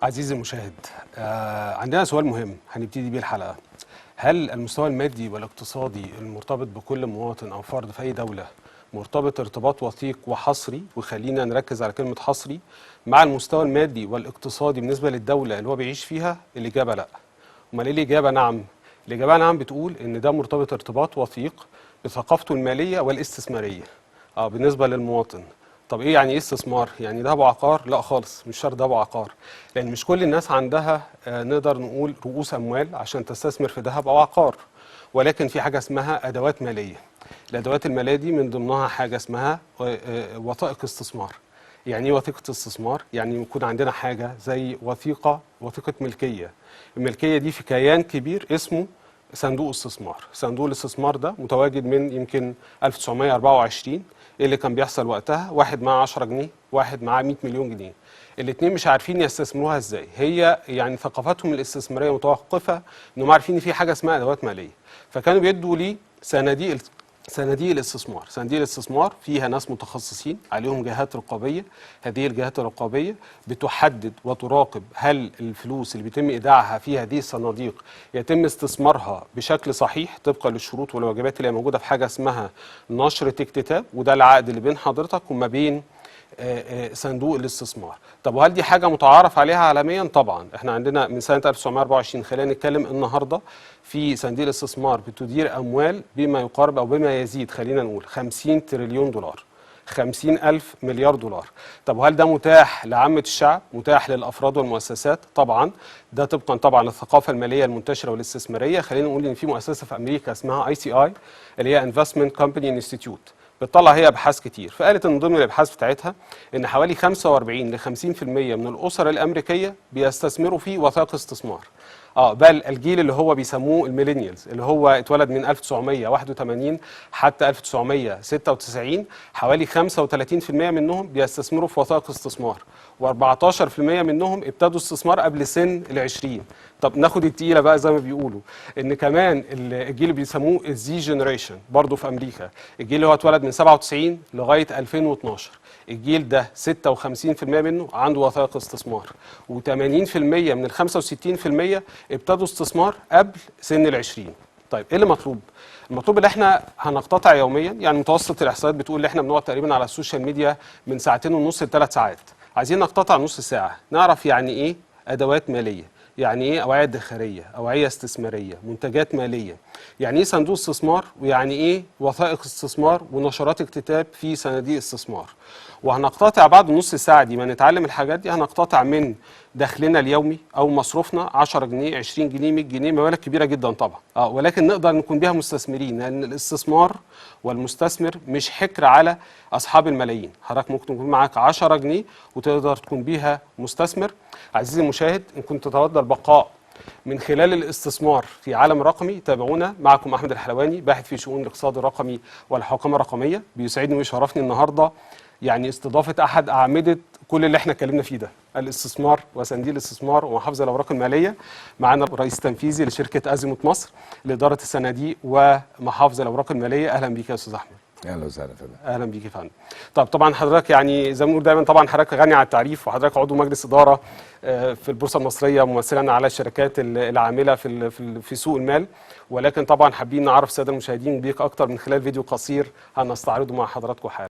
عزيزي المشاهد، عندنا سؤال مهم هنبتدي بيه الحلقة. هل المستوى المادي والاقتصادي المرتبط بكل مواطن أو فرد في أي دولة مرتبط ارتباط وثيق وحصري، وخلينا نركز على كلمة حصري، مع المستوى المادي والاقتصادي بالنسبة للدولة اللي هو بيعيش فيها؟ الإجابة لأ. أمال إيه الإجابة؟ نعم. الإجابة نعم، بتقول إن ده مرتبط ارتباط وثيق بثقافته المالية والاستثمارية بالنسبة للمواطن. طب ايه يعني ايه استثمار؟ يعني ده ابو عقار؟ لا خالص، مش شرط ده ابو عقار، لان مش كل الناس عندها نقدر نقول رؤوس اموال عشان تستثمر في ذهب او عقار، ولكن في حاجه اسمها ادوات ماليه. الادوات الماليه دي من ضمنها حاجه اسمها وثائق استثمار. يعني ايه وثيقه استثمار؟ يعني يكون عندنا حاجه زي وثيقه ملكيه. الملكيه دي في كيان كبير اسمه صندوق استثمار. صندوق الاستثمار ده متواجد من يمكن 1924. ايه اللي كان بيحصل وقتها؟ واحد معاه 10 جنيه، واحد معاه 100 مليون جنيه. الاثنين مش عارفين يستثمروها ازاي. هي يعني ثقافتهم الاستثماريه متوقفه انهم عارفين ان في حاجه اسمها ادوات ماليه، فكانوا بيدوا لي صناديق الاستثمار. صناديق الاستثمار فيها ناس متخصصين، عليهم جهات رقابيه. هذه الجهات الرقابيه بتحدد وتراقب هل الفلوس اللي بيتم ايداعها في هذه الصناديق يتم استثمارها بشكل صحيح طبقا للشروط والواجبات اللي موجوده في حاجه اسمها نشره اكتتاب، وده العقد اللي بين حضرتك وما بين صندوق الاستثمار. طب وهل دي حاجه متعارف عليها عالميا؟ طبعا. احنا عندنا من سنه 1924، خلينا نتكلم النهارده، في صناديق الاستثمار بتدير اموال بما يقارب او بما يزيد، خلينا نقول 50 تريليون دولار، 50,000 مليار دولار. طب وهل ده متاح لعامة الشعب؟ متاح للأفراد والمؤسسات؟ طبعا. ده طبقا طبعا للثقافة المالية المنتشرة والاستثمارية. خلينا نقول إن في مؤسسة في أمريكا اسمها ICI، اللي هي Investment Company Institute، بتطلع هي ابحاث كتير، فقالت ان ضمن الابحاث بتاعتها ان حوالي 45 ل 50% من الاسر الامريكيه بيستثمروا في وثائق استثمار. بل الجيل اللي هو بيسموه الميلينيالز، اللي هو اتولد من 1981 حتى 1996، حوالي 35% منهم بيستثمروا في وثائق استثمار، و14% منهم ابتدوا استثمار قبل سن ال20. طب ناخد التقيله بقى زي ما بيقولوا، ان كمان الجيل اللي بيسموه الزي جنريشن برضه في امريكا، الجيل اللي هو اتولد من 97 لغايه 2012، الجيل ده 56% منه عنده وثائق استثمار، و80% من ال 65% ابتدوا استثمار قبل سن ال20. طيب ايه اللي مطلوب؟ المطلوب ان احنا هنقتطع يوميا، يعني متوسط الاحصائيات بتقول ان احنا بنقعد تقريبا على السوشيال ميديا من 2.5 ل3 ساعات. عايزين نقتطع نص ساعه، نعرف يعني ايه ادوات ماليه، يعني ايه اوعيه ادخاريه، اوعيه استثماريه، منتجات ماليه، يعني ايه صندوق استثمار، ويعني ايه وثائق استثمار ونشرات اكتتاب في صناديق استثمار. وهنقتطع بعد نص ساعه دي ما نتعلم الحاجات دي، هنقتطع من دخلنا اليومي او مصروفنا 10 جنيه 20 جنيه 100 جنيه، مبالغ كبيره جدا طبعا، ولكن نقدر نكون بيها مستثمرين، لان الاستثمار والمستثمر مش حكر على اصحاب الملايين. حضرتك ممكن يكون معاك 10 جنيه وتقدر تكون بيها مستثمر. عزيزي المشاهد، ان كنت تتودى البقاء من خلال الاستثمار في عالم رقمي، تابعونا. معكم احمد الحلواني، باحث في شؤون الاقتصاد الرقمي والحوكمه الرقميه. بيسعدني ويشرفني النهارده يعني استضافه احد اعمده كل اللي احنا اتكلمنا فيه ده، الاستثمار وصناديق الاستثمار ومحافظه الاوراق الماليه. معانا الرئيس التنفيذي لشركه ازيموت مصر لاداره الصناديق ومحافظه الاوراق الماليه. اهلا بيك يا استاذ احمد. اهلا وسهلا فندم. اهلا بيك يا فندم. طبعا حضرتك يعني زي ما بنقول دايما، طبعا حضرتك غني عن التعريف، وحضرتك عضو مجلس اداره في البورصه المصريه، ممثلا على الشركات العامله في سوق المال. ولكن طبعا حابين نعرف الساده المشاهدين بيك اكتر من خلال فيديو قصير هنستعرضه مع حضراتكم حالا.